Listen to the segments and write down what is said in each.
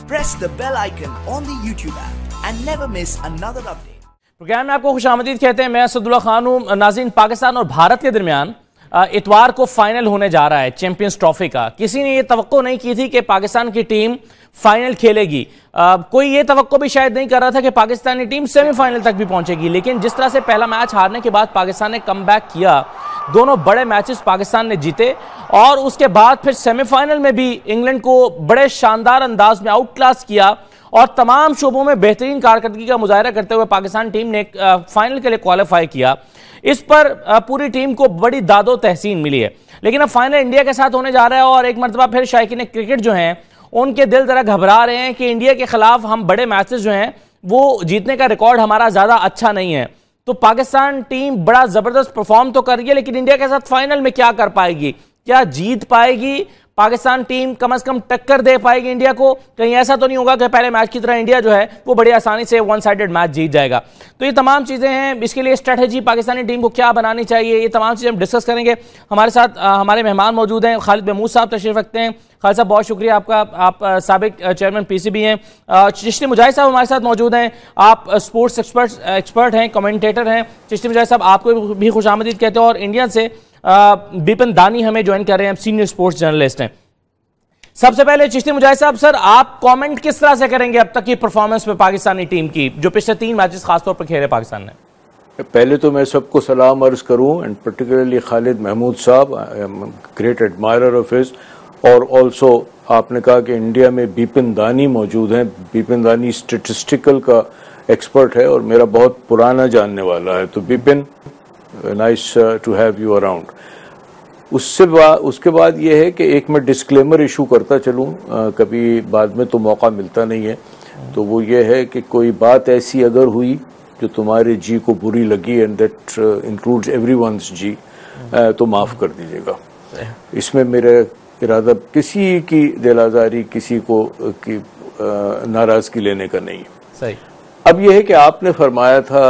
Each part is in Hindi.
press the bell icon on the YouTube app and never miss another update. Programme में आपको खुशामदीद कहते हैं। मैं असदुल्ला खान हूं। नाज़रीन, पाकिस्तान और भारत के दरमियान इतवार को फाइनल होने जा रहा है चैंपियंस ट्रॉफी का। किसी ने यह तवक्को नहीं की थी कि पाकिस्तान की टीम फाइनल खेलेगी। कोई ये तवक्को भी शायद नहीं कर रहा था कि पाकिस्तानी टीम सेमीफाइनल तक भी पहुंचेगी। लेकिन जिस तरह से पहला मैच हारने के बाद पाकिस्तान ने कमबैक किया, दोनों बड़े मैचेस पाकिस्तान ने जीते और उसके बाद फिर सेमीफाइनल में भी इंग्लैंड को बड़े शानदार अंदाज में आउट क्लास किया और तमाम शोबों में बेहतरीन कारकर्दगी का मुजाहरा करते हुए पाकिस्तान टीम ने फाइनल के लिए क्वालिफाई किया। इस पर पूरी टीम को बड़ी दादो तहसीन मिली है। लेकिन अब फाइनल इंडिया के साथ होने जा रहा है और एक मरतबा फिर शायकीन क्रिकेट जो हैं उनके दिल जरा घबरा रहे हैं कि इंडिया के खिलाफ हम बड़े मैचेस जो हैं वो जीतने का रिकॉर्ड हमारा ज्यादा अच्छा नहीं है। तो पाकिस्तान टीम बड़ा जबरदस्त परफॉर्म तो कर रही है, लेकिन इंडिया के साथ फाइनल में क्या कर पाएगी, क्या जीत पाएगी पाकिस्तान टीम, कम से कम टक्कर दे पाएगी इंडिया को? कहीं ऐसा तो नहीं होगा कि पहले मैच की तरह इंडिया जो है वो बड़ी आसानी से वन साइडेड मैच जीत जाएगा? तो ये तमाम चीज़ें हैं। इसके लिए स्ट्रेटजी पाकिस्तानी टीम को क्या बनानी चाहिए, ये तमाम चीज़ें हम डिस्कस करेंगे। हमारे साथ हमारे मेहमान मौजूद हैं। खालिद महमूद साहब तशरीफ रखते हैं। खालिद साहब, बहुत शुक्रिया आपका। आप साबिक चेयरमैन PCB हैं। चिश्ती मुजाहिद साहब हमारे साथ मौजूद हैं। आप स्पोर्ट्स एक्सपर्ट हैं, कमेंटेटर हैं। चिश्ती मुजाहिद साहब, आपको भी खुशामदीद कहते हैं। और इंडिया से बिपिन दानी हमें ज्वाइन कर रहे हैं, सीनियर स्पोर्ट्स जर्नलिस्ट हैं। सबसे पहले चिश्ती मुजाहिद साहब, सर आप कमेंट किस तरह से करेंगे अब तक की परफॉर्मेंस पे पाकिस्तानी टीम की, जो पिछले 3 मैचेस खासतौर पर खेले पाकिस्तान ने? पहले तो मैं सबको सलाम अर्ज करूं एंड पर्टिकुलरली खालिद महमूद साहब, I am great admirer of his. और ऑल्सो आपने कहा कि इंडिया में बिपिन दानी मौजूद हैं। बिपिन दानी स्टेटिस्टिकल का एक्सपर्ट है और मेरा बहुत पुराना जानने वाला है। तो Bipin, nice to have you around. उसके बाद ये है कि एक मैं डिस्क्लेमर इशू करता चलूं, कभी बाद में तो मौका मिलता नहीं है। तो वो ये है कि कोई बात ऐसी अगर हुई जो तुम्हारे जी को बुरी लगी, एंड दैट इंक्लूड्स एवरीवन्स जी, तो माफ कर दीजिएगा। इसमें मेरा इरादा किसी की दिल आज़ारी, किसी को की नाराजगी लेने का नहीं है। सही। अब यह है कि आपने फरमाया था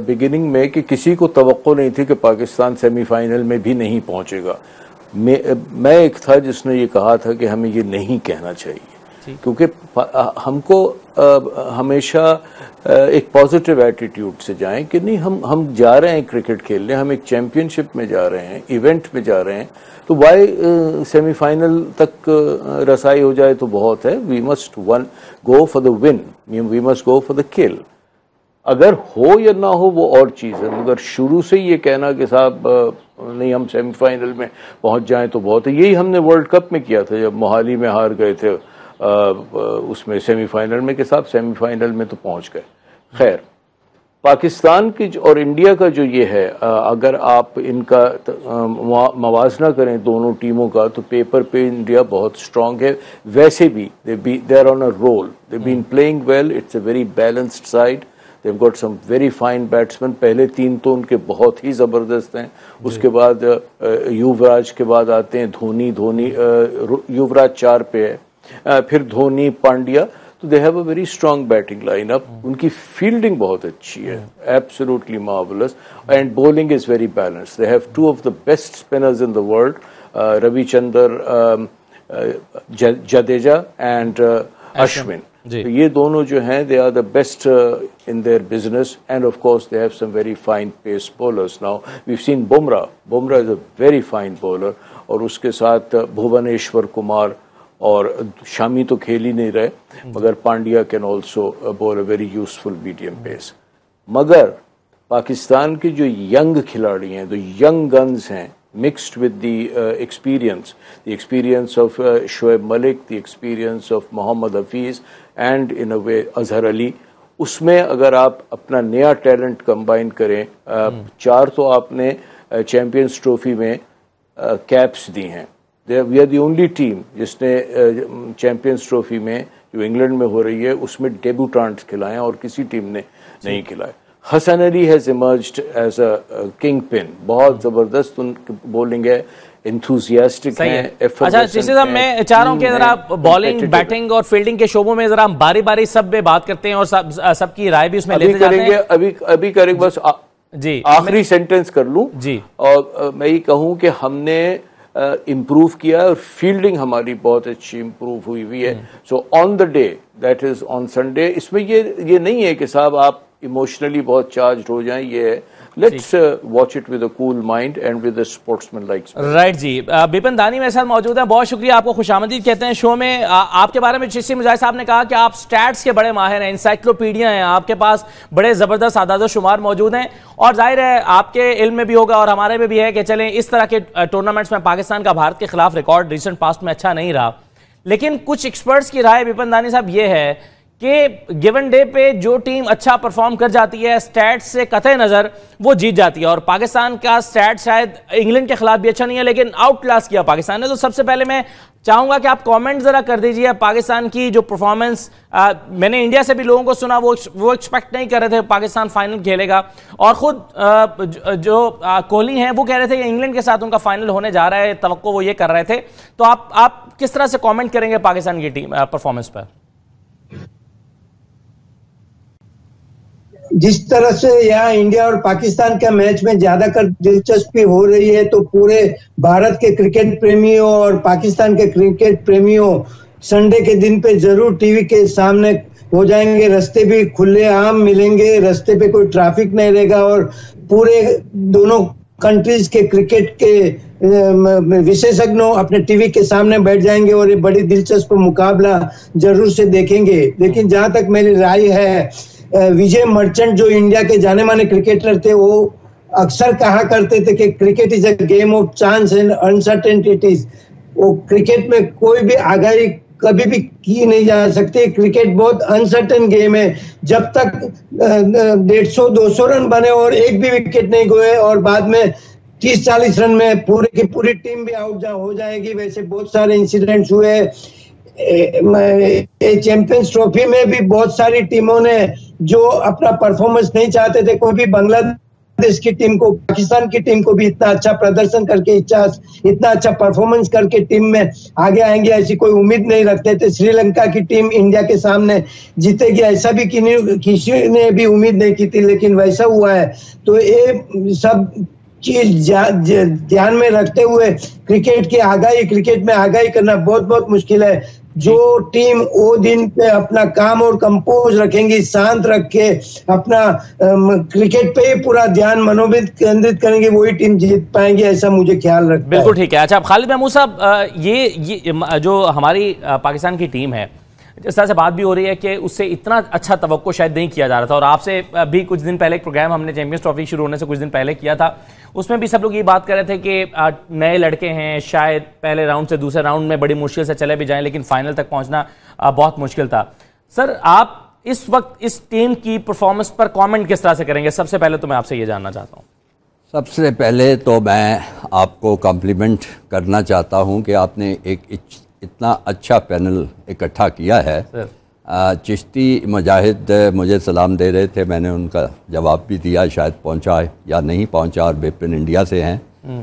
बिगिनिंग में कि किसी को तवक्को नहीं थी कि पाकिस्तान सेमीफाइनल में भी नहीं पहुंचेगा। मैं एक था जिसने ये कहा था कि हमें ये नहीं कहना चाहिए, क्योंकि हमको हमेशा एक पॉजिटिव एटीट्यूड से जाएं कि नहीं, हम जा रहे हैं क्रिकेट खेलने, हम एक चैंपियनशिप में जा रहे हैं, इवेंट में जा रहे हैं, तो वाई सेमीफाइनल तक रसाई हो जाए तो बहुत है। We must go for the win, we must go for the kill. अगर हो या ना हो वो और चीज़ है, मगर शुरू से ये कहना कि साहब नहीं हम सेमीफाइनल में पहुंच जाएं तो बहुत है। यही हमने वर्ल्ड कप में किया था जब मोहाली में हार गए थे उसमें सेमीफाइनल में, कि साहब सेमीफाइनल में तो पहुंच गए। खैर, पाकिस्तान की और इंडिया का जो ये है, अगर आप इनका मवाजना करें दोनों टीमों का, तो पेपर पे इंडिया बहुत स्ट्रांग है। वैसे भी they are on a roll, they been playing well, it's a very balanced side, they've got some very fine batsmen। पहले 3 तो उनके बहुत ही जबरदस्त हैं। उसके बाद युवराज के बाद आते हैं धोनी। युवराज 4 पे है, फिर धोनी, पांड्या। तो they have a very strong batting lineup. उनकी फील्डिंग बहुत अच्छी है, absolutely marvellous, and bowling is very balanced. They have 2 of the best spinners in the world, Ravichandra Jadeja and Ashwin. तो ये दोनों जो हैं, they are the best in their business, and of course they have some very fine pace bowlers. Now we have seen Bumrah is a very fine bowler, और उसके साथ भुवनेश्वर कुमार, और शामी तो खेल ही नहीं रहे, मगर Pandya can also bowl a very useful medium pace. मगर पाकिस्तान के जो यंग खिलाड़ी हैं, जो यंग गन्स हैं, mixed with the experience of Shoaib Malik, the experience of Mohammad Hafiz, and in a way Azhar Ali, उसमें अगर आप अपना नया टैलेंट कंबाइन करें, 4 तो आपने चैंपियंस ट्रॉफी में कैप्स दी हैं। We are the only team जिसने चैंपियंस ट्रॉफी में, जो इंग्लैंड में हो रही है, उसमें डेब्यूटेंट्स खिलाए और किसी टीम ने नहीं खिलाए। Hasan Ali has emerged as a kingpin, बहुत जबरदस्त उनकी बॉलिंग है, एंथुसियास्टिक है। अच्छा जैसे साहब, मैं चाह रहा हूँ कि जरा बॉलिंग, बैटिंग और फील्डिंग के शोबों में जरा हम बारी बारी सब में बात करते हैं और सबकी राय भी उसमें लेते जाते हैं। अभी करेंगे, बस जी आखिरी सेंटेंस कर लूं जी, और मैं ये कहूँ कि हमने इम्प्रूव किया है और फील्डिंग हमारी बहुत अच्छी इम्प्रूव हुई है। So on the day, that is on Sunday, इसमें ये नहीं है कि साहब आप इमोशनली बहुत चार्ज हो जाएं, ये है let's watch it with a cool mind and with a sportsman like. Right जी, बिपिन दानी मेरे साथ मौजूद हैं, बहुत शुक्रिया, आपको खुशामदीद कहते हैं शो में। आपके बारे में चिश्ती मुजाहिद साहब ने कहा कि आप स्टैट्स के बड़े माहिर हैं, इंसाइक्लोपीडिया हैं, आपके पास बड़े जबरदस्त आदाद शुमार मौजूद हैं और जाहिर है आपके इल्म में भी होगा और हमारे में भी है कि चलें इस तरह के टूर्नामेंट्स में पाकिस्तान का भारत के खिलाफ रिकॉर्ड रिसेंट पास्ट में अच्छा नहीं रहा, लेकिन कुछ एक्सपर्ट्स की राय बिपिन दानी साहब ये है कि गिवन डे पे जो टीम अच्छा परफॉर्म कर जाती है स्टैट्स से कतई नजर वो जीत जाती है, और पाकिस्तान का स्टैट शायद इंग्लैंड के खिलाफ भी अच्छा नहीं है लेकिन आउट क्लास किया पाकिस्तान ने। तो सबसे पहले मैं चाहूंगा कि आप कमेंट जरा कर दीजिए पाकिस्तान की जो परफॉर्मेंस, मैंने इंडिया से भी लोगों को सुना वो एक्सपेक्ट नहीं कर रहे थे पाकिस्तान फाइनल खेलेगा, और खुद जो कोहली हैं वो कह रहे थे कि इंग्लैंड के साथ उनका फाइनल होने जा रहा है, तवक्को वो ये कर रहे थे। तो आप किस तरह से कमेंट करेंगे पाकिस्तान की टीम परफॉर्मेंस पर? जिस तरह से यहाँ इंडिया और पाकिस्तान का मैच में ज्यादातर दिलचस्पी हो रही है, तो पूरे भारत के क्रिकेट प्रेमियों और पाकिस्तान के क्रिकेट प्रेमियों संडे के दिन पे जरूर टीवी के सामने हो जाएंगे। रास्ते भी खुले आम मिलेंगे, रास्ते पे कोई ट्रैफिक नहीं रहेगा और पूरे दोनों कंट्रीज के क्रिकेट के विशेषज्ञों अपने टीवी के सामने बैठ जाएंगे और ये बड़ी दिलचस्प मुकाबला जरूर से देखेंगे। लेकिन जहां तक मेरी राय है, विजय मर्चेंट जो इंडिया के जाने माने क्रिकेटर थे, वो अक्सर कहा करते थे कि cricket is a game of chance and uncertainties. वो क्रिकेट में कोई भी आगाही कभी भी की नहीं जा सकती। क्रिकेट बहुत अनसर्टेन गेम है। जब तक 150-200 रन बने और एक भी विकेट नहीं गए और बाद में 30-40 रन में पूरी की पूरी टीम भी आउट हो जाएगी, वैसे बहुत सारे इंसिडेंट्स हुए। चैंपियंस ट्रॉफी में भी बहुत सारी टीमों ने जो अपना परफॉर्मेंस नहीं चाहते थे, कोई भी बांग्लादेश की टीम को, पाकिस्तान की टीम को भी इतना अच्छा प्रदर्शन करके इतना अच्छा परफॉर्मेंस करके टीम में आगे आएंगे ऐसी कोई उम्मीद नहीं रखते थे। श्रीलंका की टीम इंडिया के सामने जीतेगी ऐसा भी किसी ने भी उम्मीद नहीं की थी, लेकिन वैसा हुआ है। तो ये सब चीज ध्यान में रखते हुए क्रिकेट में आगाही करना बहुत बहुत मुश्किल है। जो टीम वो दिन पे अपना काम और कंपोज रखेंगी, शांत रख के अपना क्रिकेट पे ही पूरा ध्यान मनोविद केंद्रित करेंगे, वही टीम जीत पाएंगे, ऐसा मुझे ख्याल रखता है। बिल्कुल ठीक है। अच्छा, अब खालिद महमूद साहब, ये जो हमारी पाकिस्तान की टीम है, जिस तरह से बात भी हो रही है कि उससे इतना अच्छा तवक्को शायद नहीं किया जा रहा था, और आपसे भी कुछ दिन पहले एक प्रोग्राम हमने चैंपियंस ट्रॉफी शुरू होने से कुछ दिन पहले किया था, उसमें भी सब लोग ये बात कर रहे थे कि नए लड़के हैं, शायद पहले राउंड से दूसरे राउंड में बड़ी मुश्किल से चले भी जाएं, लेकिन फाइनल तक पहुंचना बहुत मुश्किल था। सर, आप इस वक्त इस टीम की परफॉर्मेंस पर कमेंट किस तरह से करेंगे? सबसे पहले तो मैं आपसे ये जानना चाहता हूँ। सबसे पहले तो मैं आपको कॉम्प्लीमेंट करना चाहता हूँ कि आपने एक इतना अच्छा पैनल इकट्ठा किया है। चिश्ती मुजाहिद मुझे सलाम दे रहे थे, मैंने उनका जवाब भी दिया, शायद पहुंचा या नहीं पहुंचा, और बिपिन इंडिया से हैं,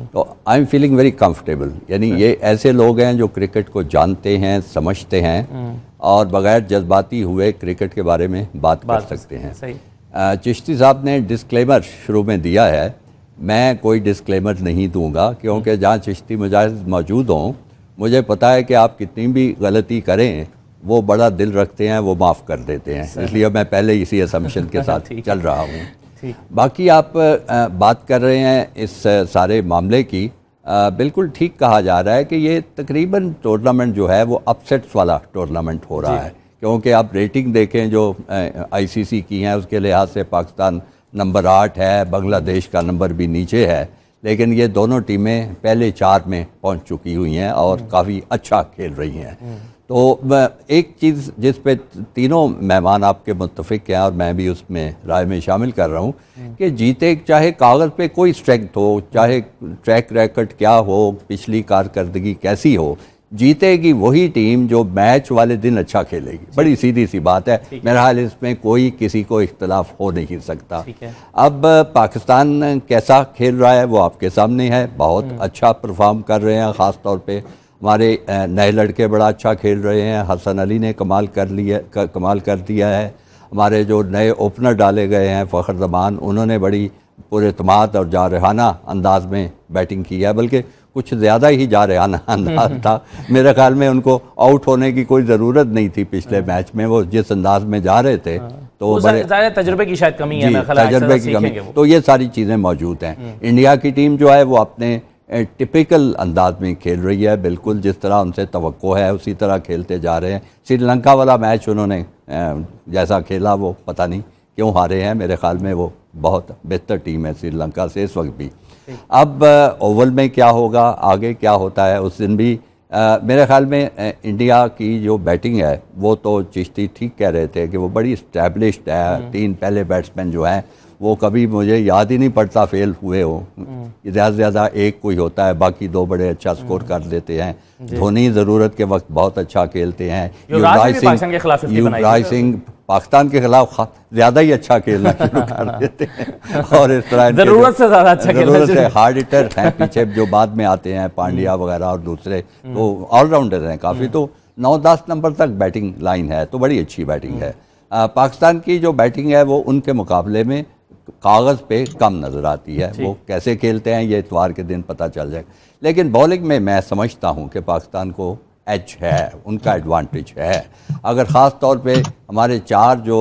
तो I am feeling very comfortable. यानी ये ऐसे लोग हैं जो क्रिकेट को जानते हैं, समझते हैं और बगैर जज्बाती हुए क्रिकेट के बारे में बात कर सकते हैं। चिश्ती साहब ने डिस्क्लेमर शुरू में दिया है, मैं कोई डिस्क्लेमर नहीं दूंगा, क्योंकि जहाँ चिश्ती मुजाहिद मौजूद हों, मुझे पता है कि आप कितनी भी गलती करें वो बड़ा दिल रखते हैं, वो माफ़ कर देते हैं, इसलिए मैं पहले इसी असम्पशन के साथ चल रहा हूँ। बाकी आप बात कर रहे हैं इस सारे मामले की, बिल्कुल ठीक कहा जा रहा है कि ये तकरीबन टूर्नामेंट जो है वो अपसेट्स वाला टूर्नामेंट हो रहा है, क्योंकि आप रेटिंग देखें जो ICC की हैं उसके लिहाज से पाकिस्तान नंबर 8 है, बांग्लादेश का नंबर भी नीचे है, लेकिन ये दोनों टीमें पहले 4 में पहुंच चुकी हुई हैं और काफ़ी अच्छा खेल रही हैं। तो एक चीज़ जिस पे तीनों मेहमान आपके मुत्तफिक हैं और मैं भी उसमें राय में शामिल कर रहा हूँ कि जीते, चाहे कागज़ पे कोई स्ट्रेंथ हो, चाहे ट्रैक रिकॉर्ड क्या हो, पिछली कारकर्दगी कैसी हो, जीतेगी वही टीम जो मैच वाले दिन अच्छा खेलेगी। बड़ी सीधी सी बात है, मेरा हाल इसमें कोई किसी को इख्तलाफ हो नहीं सकता। अब पाकिस्तान कैसा खेल रहा है वो आपके सामने है, बहुत अच्छा परफॉर्म कर रहे हैं, ख़ास तौर पे हमारे नए लड़के बड़ा अच्छा खेल रहे हैं। हसन अली ने कमाल कर दिया है। हमारे जो नए ओपनर डाले गए हैं फ़खर ज़मान, उन्होंने बड़ी पुरएतमाद और जारहाना अंदाज में बैटिंग की है, बल्कि कुछ ज़्यादा ही जा रहा अंदाज था। मेरे ख्याल में उनको आउट होने की कोई ज़रूरत नहीं थी पिछले मैच में, वो जिस अंदाज में जा रहे थे। तो बड़े तजुर्बे की शायद कमी है, तजुर्बे की कमी, तो ये सारी चीज़ें मौजूद हैं। इंडिया की टीम जो है वो अपने टिपिकल अंदाज में खेल रही है, बिल्कुल जिस तरह उनसे तवक्को है उसी तरह खेलते जा रहे हैं। श्रीलंका वाला मैच उन्होंने जैसा खेला वो पता नहीं क्यों हारे हैं, मेरे ख्याल में वो बहुत बेहतर टीम है श्रीलंका से इस वक्त भी। अब ओवल में क्या होगा, आगे क्या होता है, उस दिन भी मेरे ख्याल में इंडिया की जो बैटिंग है वो तो चिश्ती ठीक कह रहे थे कि वो बड़ी इस्टेब्लिश्ड है। 3 पहले बैट्समैन जो हैं वो कभी मुझे याद ही नहीं पड़ता फेल हुए हो, ज़्यादा से ज़्यादा एक कोई होता है, बाकी 2 बड़े अच्छा स्कोर कर देते हैं। धोनी ज़रूरत के वक्त बहुत अच्छा खेलते हैं। युवराज सिंह पाकिस्तान के खिलाफ ज़्यादा ही अच्छा खेलना शुरू कर देते हैं और इस तरह ज़रूरत से ज़्यादा अच्छा खेलना से हार्ड हिटर हैं पीछे जो बाद में आते हैं, पांड्या वगैरह और दूसरे तो ऑलराउंडर हैं काफ़ी। तो 9-10 नंबर तक बैटिंग लाइन है, तो बड़ी अच्छी बैटिंग है। पाकिस्तान की जो बैटिंग है वो उनके मुकाबले में कागज़ पे कम नज़र आती है। वो कैसे खेलते हैं ये इतवार के दिन पता चल जाएगा। लेकिन बॉलिंग में मैं समझता हूँ कि पाकिस्तान को एज है, उनका एडवांटेज है। अगर ख़ास तौर पे हमारे 4 जो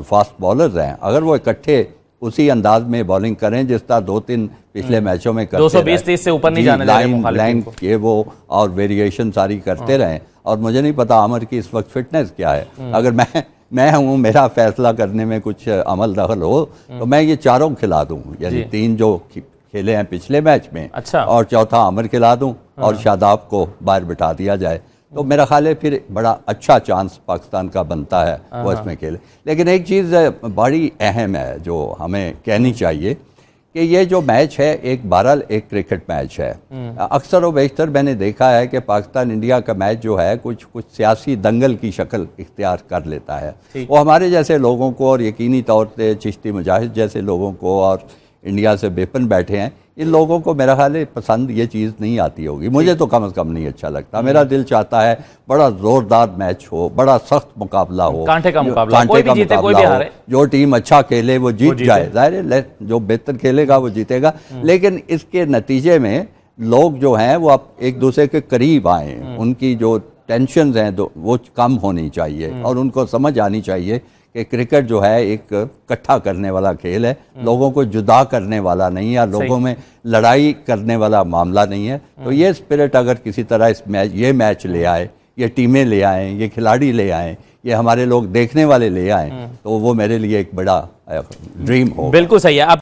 फास्ट बॉलर्स हैं, अगर वो इकट्ठे उसी अंदाज में बॉलिंग करें जिस तरह 2-3 पिछले मैचों में करते 220-30 से ऊपर नहीं जाने लाइन के वो और वेरिएशन सारी करते रहें। और मुझे नहीं पता आमिर की इस वक्त फिटनेस क्या है। अगर मैं हूँ, मेरा फैसला करने में कुछ अमल दखल हो तो मैं ये चारों खिला दूँ, यानी 3 जो खेले हैं पिछले मैच में, अच्छा, और चौथा आमिर खिला दूँ और शादाब को बाहर बिठा दिया जाए, तो मेरा ख्याल है फिर बड़ा अच्छा चांस पाकिस्तान का बनता है वो इसमें खेले। लेकिन एक चीज़ बड़ी अहम है जो हमें कहनी चाहिए कि ये जो मैच है एक बहरहाल एक क्रिकेट मैच है। अक्सर व बेशतर मैंने देखा है कि पाकिस्तान इंडिया का मैच जो है कुछ सियासी दंगल की शक्ल इख्तियार कर लेता है। वो हमारे जैसे लोगों को और यकीनी तौर से चिश्ती मुजाहिद जैसे लोगों को और इंडिया से बेपन बैठे हैं, इन लोगों को मेरा ख्याल है पसंद ये चीज़ नहीं आती होगी। मुझे तो कम से कम नहीं अच्छा लगता। मेरा दिल चाहता है बड़ा ज़ोरदार मैच हो, बड़ा सख्त मुकाबला हो, कांटे का मुकाबला, कोई भी जीते कोई भी हारे, जो टीम अच्छा खेले वो जीत जाए। ज़ाहिर है जो बेहतर खेलेगा वो जीतेगा। लेकिन इसके नतीजे में लोग जो हैं वो अब एक दूसरे के करीब आए, उनकी जो टेंशन हैं तो वो कम होनी चाहिए और उनको समझ आनी चाहिए कि क्रिकेट जो है एक इकट्ठा करने वाला खेल है, लोगों को जुदा करने वाला नहीं है, लोगों में लड़ाई करने वाला मामला नहीं है। तो ये स्पिरिट अगर किसी तरह इस ये मैच ले आए, ये टीमें ले आए, ये खिलाड़ी ले आए, ये हमारे लोग देखने वाले ले आए, तो वो मेरे लिए एक बड़ा ड्रीम हो। बिल्कुल सही है। अब